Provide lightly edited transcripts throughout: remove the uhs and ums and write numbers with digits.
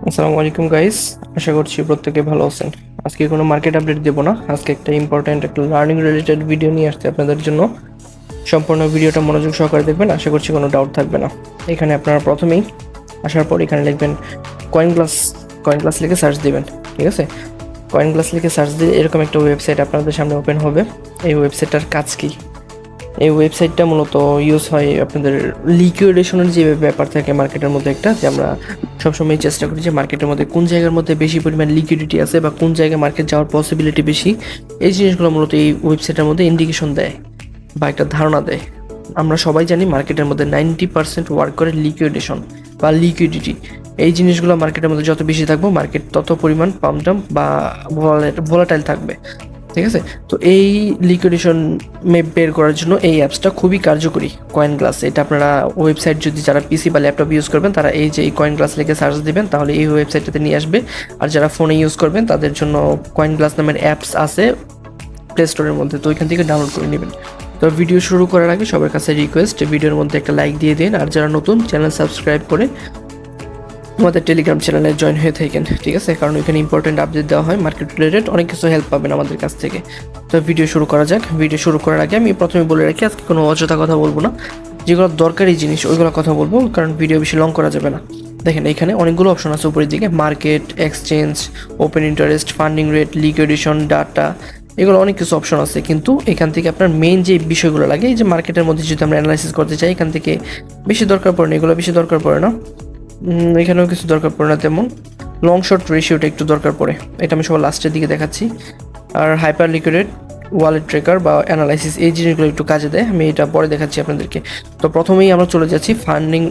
আসসালামু আলাইকুম গাইস, আশা করছি প্রত্যেকে ভালো আছেন। আজকে কোনো মার্কেট আপডেট দেবো না, আজকে একটা ইম্পর্ট্যান্ট একটা লার্নিং রিলেটেড ভিডিও নিয়ে আসছে আপনাদের জন্য। সম্পূর্ণ ভিডিওটা মনোযোগ সহকারে দেখবেন, আশা করছি কোনো ডাউট থাকবে না। এখানে আপনারা প্রথমেই আসার পর এখানে লিখবেন কয়েন গ্লাস। কয়েন গ্লাস লিখে সার্চ দিবেন, ঠিক আছে? কয়েন গ্লাস লিখে সার্চ দিয়ে এরকম একটা ওয়েবসাইট আপনাদের সামনে ওপেন হবে। এই ওয়েবসাইটটার কাজ কি? এই ওয়েবসাইটটা মূলত ইউজ হয় আপনাদের লিকুইডেশনের যে ব্যাপার থাকে মার্কেটের মধ্যে, একটা যে আমরা সবসময় চেষ্টা করি যে মার্কেটের মধ্যে কোন জায়গার মধ্যে বেশি পরিমাণ লিকুইডিটি আছে বা কোন জায়গায় মার্কেট যাওয়ার পসিবিলিটি বেশি। এই জিনিসগুলো মূলত এই ওয়েবসাইটের মধ্যে ইন্ডিকেশন দেয় বা একটা ধারণা দেয়। আমরা সবাই জানি মার্কেটের মধ্যে 90% ওয়ার্ক করে লিকুইডেশন বা লিকুইডিটি। এই জিনিসগুলো মার্কেটের মধ্যে যত বেশি থাকবো, মার্কেট তত পরিমাণ পাম্প ডাম্প বা ভোলাটাইল থাকবে, ঠিক আছে? তো এই লিকুইডেশন ম্যাপ বের করার জন্য এই অ্যাপসটা খুবই কার্যকরী, কয়েন গ্লাস। এটা আপনারা ওয়েবসাইট যদি যারা পিসি বা ল্যাপটপ ইউজ করবেন তারা এই যে এই কয়েন গ্লাস লিখে সার্চ দিবেন, তাহলে এই ওয়েবসাইটটাতে নিয়ে আসবে। আর যারা ফোনে ইউজ করবেন তাদের জন্য কয়েন গ্লাস নামের অ্যাপস আছে প্লে স্টোরের মধ্যে, তো ওইখান থেকে ডাউনলোড করে নেবেন। তো ভিডিও শুরু করার আগে সবার কাছে রিকোয়েস্ট, ভিডিওর মধ্যে একটা লাইক দিয়ে দিন। আর যারা নতুন, চ্যানেল সাবস্ক্রাইব করে আমাদের টেলিগ্রাম চ্যানেলে জয়েন হয়ে থাকেন, ঠিক আছে? কারণ এখানে ইম্পর্টেন্ট আপডেট দেওয়া হয় মার্কেট রিলেটেড, অনেক কিছু হেল্প পাবেন আমাদের কাছ থেকে। তো ভিডিও শুরু করা যাক। ভিডিও শুরু করার আগে আমি প্রথমে বলে রাখি, আজকে কোনো অযথা কথা বলবো না, যেগুলো দরকারি জিনিস ওইগুলো কথা বলবো, কারণ ভিডিও বেশি লং করা যাবে না। দেখেন এখানে অনেকগুলো অপশন আছে উপরের দিকে, market, exchange, open interest, funding rate, liquidation, data, এগুলো অনেক কিছু অপশন আছে। কিন্তু এখান থেকে আপনার মেইন যে বিষয়গুলো লাগে, এই যে মার্কেটের মধ্যে যদি আমরা অ্যানালাইসিস করতে চাই, এখান থেকে বেশি দরকার পড়ে না, এগুলো বেশি দরকার পড়ে না। এখানেও কিছু দরকার পড়ে না তেমন। লং শর্ট রেশিওটা একটু দরকার পড়ে, এটা আমি সবার লাস্টের দিকে দেখাচ্ছি। আর হাইপার লিকুইড ওয়ালেট ট্রেকার বা অ্যানালাইসিস, এই জিনিসগুলো একটু কাজে দেয়, আমি এটা পরে দেখাচ্ছি আপনাদেরকে। তো প্রথমেই আমরা চলে যাচ্ছি ফান্ডিং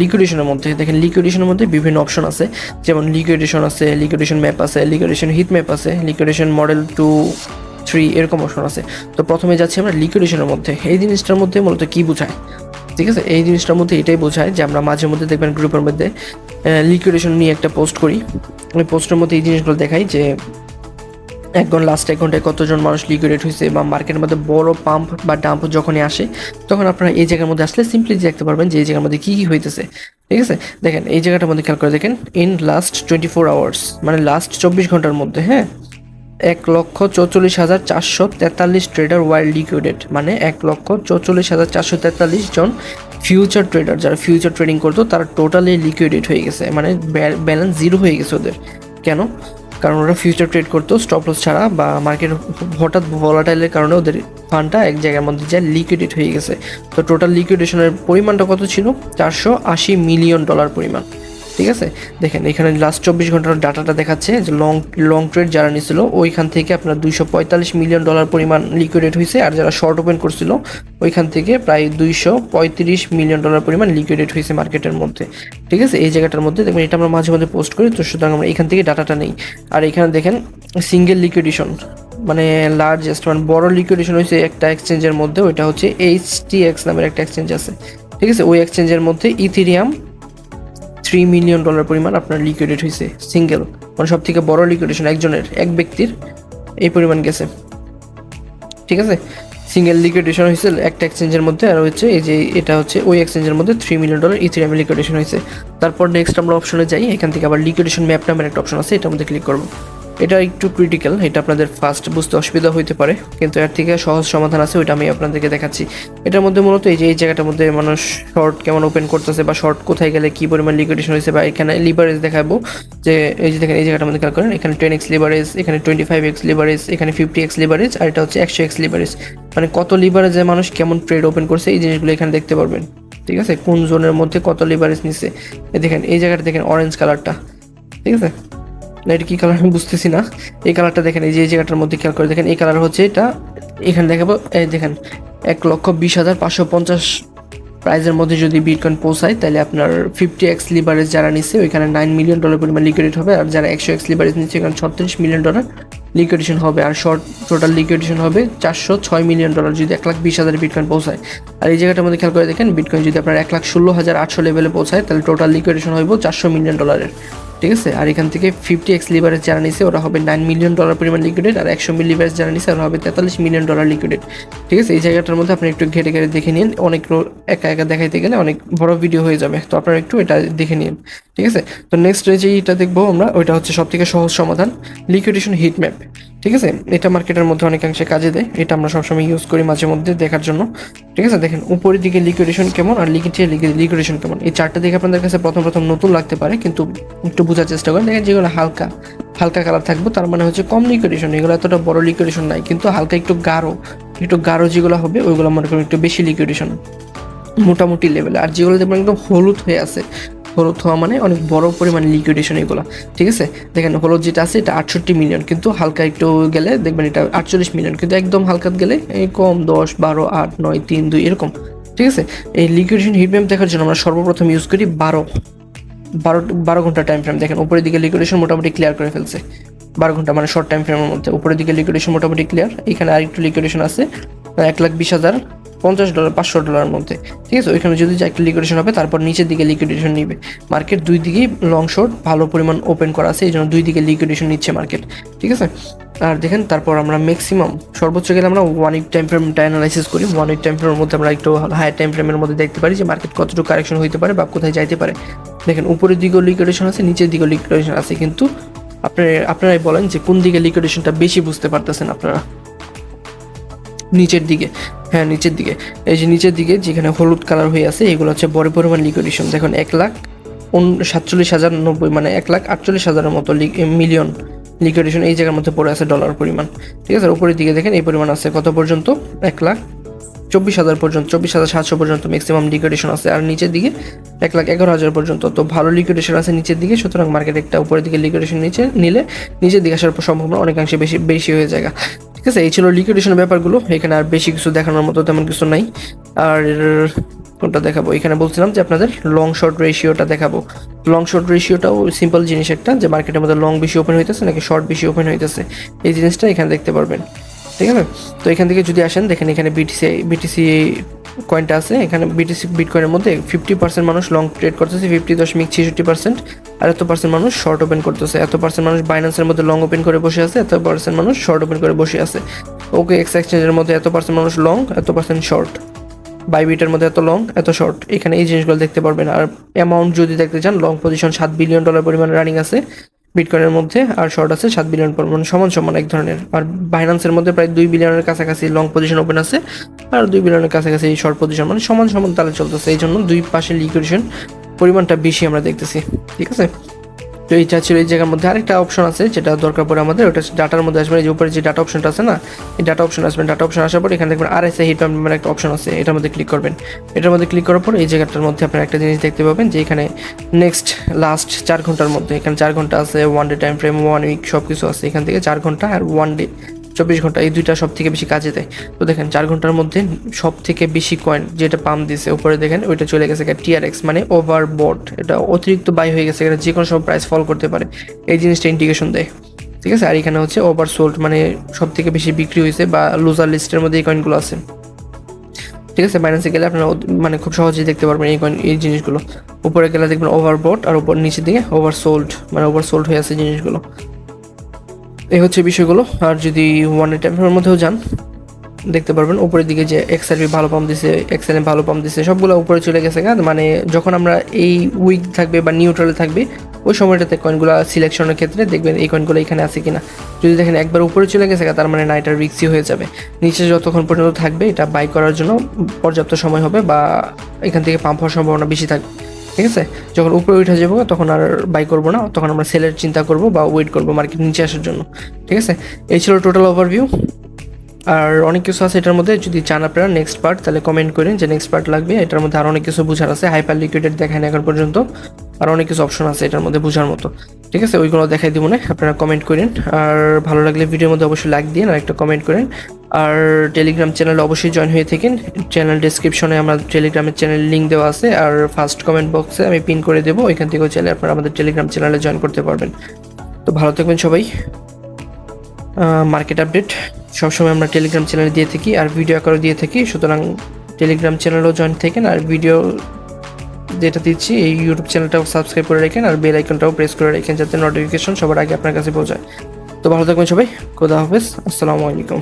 লিকুইডেশনের মধ্যে। দেখেন লিকুইডেশনের মধ্যে বিভিন্ন অপশন আছে, যেমন লিকুইডেশন আছে, লিকুইডেশন ম্যাপ আছে, লিকুইডেশন হিট ম্যাপ আছে, লিকুইডেশন মডেল 2, 3, এরকম অপশন আছে। তো প্রথমে যাচ্ছি আমরা লিকুইডেশনের মধ্যে। এই জিনিসটার মধ্যে মূলত কী বোঝায়, ঠিক আছে? এই জিনিসটার মধ্যে এটাই বোঝায় যে আমরা মাঝে মধ্যে দেখবেন গ্রুপের মধ্যে লিকুইডেশন নিয়ে একটা পোস্ট করি। ওই পোস্টের মধ্যে এই জিনিসগুলো দেখাই যে লাস্ট 1 ঘন্টায় কতজন মানুষ লিকুইডেট হয়েছে, বা মার্কেটের মধ্যে বড় পাম্প বা ডাম্প যখনই আসে, তখন আপনারা এই জায়গার মধ্যে আসলে সিম্পলি দেখতে পারবেন যে এই জায়গার মধ্যে কী কী হইতেছে, ঠিক আছে? দেখেন এই জায়গাটার মধ্যে খেয়াল করে দেখেন, ইন লাস্ট 24 আওয়ার্স, মানে লাস্ট 24 ঘন্টার মধ্যে, হ্যাঁ, 1,44,443 ট্রেডার ওয়াইল্ড লিকুইডেড, মানে 1,44,443 জন ফিউচার ট্রেডার, যারা ফিউচার ট্রেডিং করতো তারা টোটালি লিকুইডেড হয়ে গেছে, মানে ব্যালেন্স জিরো হয়ে গেছে ওদের। কেন? কারণ ওরা ফিউচার ট্রেড করতো স্টপ লস ছাড়া, বা মার্কেট হঠাৎ ভলাটাইলের কারণে ওদের ফান্ডটা এক জায়গার মধ্যে যা লিকুইডেড হয়ে গেছে। তো টোটাল লিকুইডেশনের পরিমাণটা কত ছিল? $480 মিলিয়ন পরিমাণ, ঠিক আছে? দেখেন এখানে লাস্ট 24 ঘন্টার ডাটাটা দেখাচ্ছে যে লং ট্রেড যারা নিয়েছিল ওইখান থেকে আপনার $245 মিলিয়ন পরিমাণ লিকুইডেট হয়েছে, আর যারা শর্ট ওপেন করছিল ওইখান থেকে প্রায় $235 মিলিয়ন পরিমাণ লিকুইডেট হয়েছে মার্কেটের মধ্যে, ঠিক আছে? এই জায়গাটার মধ্যে দেখবেন, এটা আমরা মাঝে মাঝে পোস্ট করি, তো সুতরাং আমরা এখান থেকে ডাটাটা নেই। আর এখানে দেখেন সিঙ্গেল লিকুইডেশন, মানে লার্জেস্ট, মানে বড় লিকুইডেশন হয়েছে একটা এক্সচেঞ্জের মধ্যে, ওইটা হচ্ছে HTX নামের একটা এক্সচেঞ্জ আছে, ঠিক আছে? ওই এক্সচেঞ্জের মধ্যে ইথেরিয়াম $3 মিলিয়ন পরিমাণ আপনার লিকুইডেট হয়েছে সিঙ্গেল, মানে সব থেকে বড় লিকুইডেশন একজনের, এক ব্যক্তির এই পরিমাণ গেছে, ঠিক আছে? সিঙ্গেল লিকুইডেশন হয়েছে একটা এক্সচেঞ্জের মধ্যে, আর হচ্ছে এই যে এটা হচ্ছে ওই এক্সচেঞ্জের মধ্যে $3 মিলিয়ন ইথেরিয়াম লিকুইডেশন হয়েছে। তারপর নেক্সট আমরা অপশনে যাই, এখান থেকে আবার লিকুইডেশন ম্যাপ নামের একটা অপশন আছে, এটার মধ্যে ক্লিক করবো। এটা একটু ক্রিটিক্যাল, এটা আপনাদের ফার্স্ট বুঝতে অসুবিধা হতে পারে, কিন্তু এর থেকে সহজ সমাধান আছে, ওইটা আমি আপনাদেরকে দেখাচ্ছি। এটার মধ্যে মূলত এই যে এই জায়গাটার মধ্যে মানুষ শর্ট কেমন ওপেন করতেছে, বা শর্ট কোথায় গেলে কী পরিমাণ লিকুইডেশন হয়েছে, বা এখানে লিভারেজ দেখাবো যে এই যে দেখেন এই জায়গাটার মধ্যে খেয়াল করেন, এখানে 10x লিভারেজ, এখানে 25x লিভারেজ, এখানে 50x লিভারেজ, আর এটা হচ্ছে 100x লিভারেজ, মানে কত লিভারেজে মানুষ কেমন ট্রেড ওপেন করছে এই জিনিসগুলো এখানে দেখতে পারবেন, ঠিক আছে? কোন জোনের মধ্যে কত লিভারেজ নিচ্ছে, দেখেন এই জায়গাটা দেখেন অরেঞ্জ কালারটা, ঠিক আছে? না এটা কী কালার আমি বুঝতেছি না, এই কালারটা দেখেন, এই যে এই জায়গাটার মধ্যে খেয়াল করে দেখেন, এই কালার হচ্ছে এটা, এখানে দেখাবো, এই দেখেন 1,20,550 প্রাইজের মধ্যে যদি বিটকয়েন পৌঁছায়, তাহলে আপনার 50x লিভারেজ যারা নিচ্ছে ওইখানে $9 মিলিয়ন পরিমাণ লিকুইডেট হবে, আর যারা 100x লিভারেজ নিচ্ছে এখানে $36 মিলিয়ন লিকুইডেশন হবে, আর শর্ট টোটাল লিকুইডেশন হবে $406 মিলিয়ন যদি 1,20,000 বিটকয়েন পৌঁছায়। আর এই জায়গাটার মধ্যে খেয়াল করে দেখেন, বিটকয়েন যদি আপনার 1,16,800 লেভেলে পৌঁছায়, তাহলে টোটাল লিকুইডেশন হইব $400 মিলিয়ন। ঠিক আছে। আর এখান থেকে 50x লিভারেজ যারা নিছে ওরা হবে $9 মিলিয়ন পরিমাণ লিকুইডেড, আর 100 মিলি লিভারেজ যারা নিছে ওরা হবে $43 মিলিয়ন লিকুইডেড। ঠিক আছে, এই জায়গাটার মধ্যে আপনি একটু ঘেটে ঘেটে দেখে নিন, অনেক একা একা দেখাইতে গেলে অনেক বড় ভিডিও হয়ে যাবে, তো আপনারা একটু এটা দেখে নিন। ঠিক আছে, তো নেক্সট যেটা দেখবো আমরা ওইটা হচ্ছে সব থেকে সহজ সমাধান, লিকুইডেশন হিট ম্যাপ। ঠিক আছে, এটা মার্কেটের মধ্যে অনেকাংশে কাজে দেয়, এটা আমরা সবসময় ইউজ করি মাঝে মধ্যে দেখার জন্য। ঠিক আছে, দেখেন উপরের দিকে লিকুইডেশন কেমন আর লিকুইডেশন কেমন, এই চারটা দেখে আপনাদের কাছে প্রথম নতুন লাগতে পারে, কিন্তু একটু বোঝার চেষ্টা করেন। দেখেন যেগুলো হালকা হালকা কালার থাকবে তার মানে হচ্ছে কম লিকুইডেশন, এগুলো এতটা বড় লিকুইডেশন নাই, কিন্তু হালকা একটু গাঢ় যেগুলো হবে ওইগুলো মনে করেন একটু বেশি লিকুইডেশন মোটামুটি লেভেলে। আর যেগুলো দেখবেন একদম হলুদ হয়ে আছে, হলুদ হওয়া মানে অনেক বড় পরিমাণ লিকুইডেশন এগুলো। ঠিক আছে, দেখেন হলুদ যেটা আছে এটা 68 মিলিয়ন, কিন্তু হালকা একটু গেলে দেখবেন এটা 48 মিলিয়ন, কিন্তু একদম হালকা গেলে এই কম 10, 12, 8, 9, 3, 2 এরকম। ঠিক আছে, এই লিকুইডেশন হিট ম্যাপ দেখার জন্য আমরা সর্বপ্রথম ইউজ করি 12 ঘন্টা টাইম ফ্রেম। দেখেন উপরের দিকে লিকুইডেশন মোটামুটি ক্লিয়ার করে ফেলছে 12 ঘন্টা, মানে শর্ট টাইম ফ্রেমের মধ্যে উপরের দিকে লিকুইডেশন মোটামুটি ক্লিয়ার। এখানে আরেকটু লিকুইডেশন আছে $1,20,050 $500 মধ্যে। ঠিক আছে, ওইখানে যদি একটা লিকুইডেশন হবে তারপর নিচের দিকে লিকুইডেশন নিবে মার্কেট, দুই দিকেই লং শর্ট ভালো পরিমাণ ওপেন করা আছে, এই জন্য দুই দিকে লিকুইডেশন নিচ্ছে মার্কেট। ঠিক আছে, আর দেখেন তারপর আমরা ম্যাক্সিমাম সর্বোচ্চ গেলে আমরা 1 উইক টাইম ফ্রেমটা অ্যানালাইসিস করি। 1 উইক টাইম ফ্রেমের মধ্যে আমরা একটু হায়ার টাইম ফ্রেমের মধ্যে দেখতে পারি যে মার্কেট কতটুকু কারেকশন হইতে পারে বা কোথায় যাইতে পারে। দেখেন উপরের দিকেও লিকুইডেশন আছে, নিচের দিকেও লিকুইডেশন আছে, কিন্তু আপনারাই বলেন যে কোন দিকে লিকুইডেশনটা বেশি বুঝতে পারতেছেন আপনারা। নিচের দিকে, হ্যাঁ নিচের দিকে, এই যে নিচের দিকে যেখানে হলুদ কালার হয়ে আছে এগুলো হচ্ছে বড় পরিমাণ লিকুইডেশন। দেখুন 1,47,090 মানে 1,48,000-এর মতো মিলিয়ন লিকুইডেশন এই জায়গার মধ্যে পড়ে আছে ডলার পরিমাণ। ঠিক আছে, উপরের দিকে দেখেন এই পরিমাণ আছে কত পর্যন্ত, 1,24,000 পর্যন্ত, 24,700 পর্যন্ত ম্যাক্সিমাম লিকুইডেশন আছে, আর নিচের দিকে 1,11,000 পর্যন্ত। তো ভালো লিকুইডেশন আছে নিচের দিকে, সুতরাং মার্কেট একটা উপরের দিকে লিকুইডেশন নিলে নিচের দিকে আসার সম্ভাবনা অনেকাংশে বেশি হয়ে যায়। ঠিক আছে, এই ছিল লিকুইডেশনের ব্যাপারগুলো, এখানে আর বেশি কিছু দেখানোর মতো তেমন কিছু নাই। আর কোনটা দেখাবো, এখানে বলছিলাম যে আপনাদের লং শর্ট রেশিওটা দেখাবো। লং শর্ট রেশিওটাও সিম্পল জিনিস একটা, যে মার্কেটের মধ্যে লং বেশি ওপেন হইতেছে নাকি শর্ট বেশি ওপেন হইতেছে, এই জিনিসটা এখানে দেখতে পারবেন। ঠিক আছে, তো এখান থেকে যদি আসেন দেখেন এখানে বিটিসি কয়েনটা আছে, এখানে বিটিসি বিটকয়েনের মধ্যে 50% মানুষ লং ট্রেড করতেছে, 50.66%, আর এত পার্সেন্ট মানুষ শর্ট ওপেন করতেছে, এত পার্সেন্ট মানুষ বাইন্যান্সের মধ্যে লং ওপেন করে বসে আছে, এত পার্সেন্ট মানুষ শর্ট ওপেন করে বসে আছে। ওকে এক্স এক্সচেঞ্জের মধ্যে এত পার্সেন্ট মানুষ লং, এত পার্সেন্ট শর্ট, বাইবিটের মধ্যে এত লং এত শর্ট, এখানে এই জিনিসগুলো দেখতে পারবেন। আর অ্যামাউন্ট যদি দেখতে চান, লং পজিশন $7 বিলিয়ন পরিমাণ রানিং আছে বিটকয়েনের মধ্যে, আর শর্ট আছে $7 বিলিয়ন পরিমাণ, সমান এক ধরনের। আর বাইন্যান্সের মধ্যে প্রায় 2 বিলিয়নের কাছাকাছি লং পজিশন ওপেন আছে, আর 2 বিলিয়নের কাছাকাছি শর্ট পজিশন, মানে সমান তালে চলতেছে, এই জন্য দুই পাশে লিকুইডেশন পরিমাণটা বেশি আমরা দেখতেছি। ঠিক আছে, তো এইটা ছিল এই জায়গার মধ্যে। আরেকটা অপশন আছে যেটা দরকার পড়ে আমাদের, ওটা ডাটার মধ্যে আসবেন, এই যে উপরে যে ডাটা অপশনটা আছে না, এই ডাটা অপশন আসবেন, ডাটা অপশন আসার পর এখানে দেখবেন RSI হিট ম্যাপের একটা অপশন আছে, এটার মধ্যে ক্লিক করবেন। এটার মধ্যে ক্লিক করার পর এই জায়গাটার মধ্যে আপনারা একটা জিনিস দেখতে পাবেন যে এখানে লাস্ট 4 ঘন্টার মধ্যে, এখানে 4 ঘন্টা আছে, 1 ডে টাইম ফ্রেম, 1 উইক সব কিছু আছে, এখান থেকে 4 ঘন্টা আর 1 ডে 24 ঘন্টা, এই দুইটা সব থেকে বেশি কাজে দেয়। তো দেখেন 4 ঘন্টার মধ্যে সব থেকে বেশি কয়েন যেটা পাম্প দিছে উপরে দেখেন ওইটা চলে গেছে TRX, মানে ওভারবট, এটা অতিরিক্ত বাই হয়ে গেছে, এটা যে কোনো সময় প্রাইস ফল করতে পারে, এই জিনিসটা ইন্ডিকেশন দেয়। ঠিক আছে, আর এখানে হচ্ছে ওভারসোল্ড, মানে সব থেকে বেশি বিক্রি হয়েছে বা লুজার লিস্টের মধ্যে এই কয়েনগুলো আছে। ঠিক আছে, বাইন্যান্সে গেলে আপনারা মানে খুব সহজেই দেখতে পারবেন এই জিনিসগুলো। উপরে গেলে দেখবেন ওভারবট, আর উপর নিচের দিকে ওভারসোল্ড, মানে ওভারসোল্ড হয়ে আছে জিনিসগুলো। এই হচ্ছে বিষয়গুলো। আর যদি 1 ডে টাইম ফ্রেমের মধ্যেও যান দেখতে পারবেন উপরের দিকে যে XRP ভালো পাম্প দিছে, XLM ভালো পাম্প দিছে, সবগুলো উপরে চলে গেছে। মানে যখন আমরা এই উইক থাকবে বা নিউট্রালে থাকবে ওই সময়টাতে কয়েনগুলো সিলেকশনের ক্ষেত্রে দেখবেন এই কয়েনগুলো এখানে আছে কিনা। যদি দেখেন একবার উপরে চলে গেছে তার মানে না, এটা রিস্কি হয়ে যাবে। নিচে যতক্ষণ পর্যন্ত থাকবে এটা বাই করার জন্য পর্যাপ্ত সময় হবে বা এখান থেকে পাম্প হওয়ার সম্ভাবনা বেশি থাকবে। ঠিক আছে, যখন উপরে উঠে যাবো তখন আর বাই করবো না, তখন আমরা সেলের চিন্তা করব বা ওয়েট করবো মার্কেট নিচে আসার জন্য। ঠিক আছে, এই ছিল টোটাল ওভারভিউ। আর অনেক কিছু আছে এটার মধ্যে, যদি চান আপনারা নেক্সট পার্ট তাহলে কমেন্ট করেন যে নেক্সট পার্ট লাগবে। এটার মধ্যে আরও অনেক কিছু বোঝার আছে, হাইপার লিকুইডেড দেখায় না এখন পর্যন্ত, আর অনেক কিছু অপশন আছে এটার মধ্যে বোঝার মতো। ঠিক আছে, ওইগুলো দেখাই দিব না, আপনারা কমেন্ট করেন। আর ভালো লাগলে ভিডিওর মধ্যে অবশ্যই লাইক দিন আর একটা কমেন্ট করেন। আর টেলিগ্রাম চ্যানেলে অবশ্যই জয়েন হয়ে থাকেন, চ্যানেল ডিসক্রিপশনে আমার টেলিগ্রামের চ্যানেল লিঙ্ক দেওয়া আছে, আর ফার্স্ট কমেন্ট বক্সে আমি পিন করে দেবো, ওইখান থেকেও চাইলে আপনারা আমাদের টেলিগ্রাম চ্যানেলে জয়েন করতে পারবেন। তো ভালো থাকবেন সবাই। মার্কেট আপডেট সবসময় আমরা টেলিগ্রাম চ্যানেলে দিয়ে থাকি আর ভিডিও আকারও দিয়ে থাকি, সুতরাং টেলিগ্রাম চ্যানেলও জয়েন থাকেন আর ভিডিও যেটা দিচ্ছি এই ইউটিউব চ্যানেলটাও সাবস্ক্রাইব করে রাখেন আর বেল আইকনটাও প্রেস করে রাখেন যাতে নোটিফিকেশন সবার আগে আপনার কাছে পৌঁছায়। তো ভালো থাকবেন সবাই, খোদা হাফেজ, আসসালামু আলাইকুম।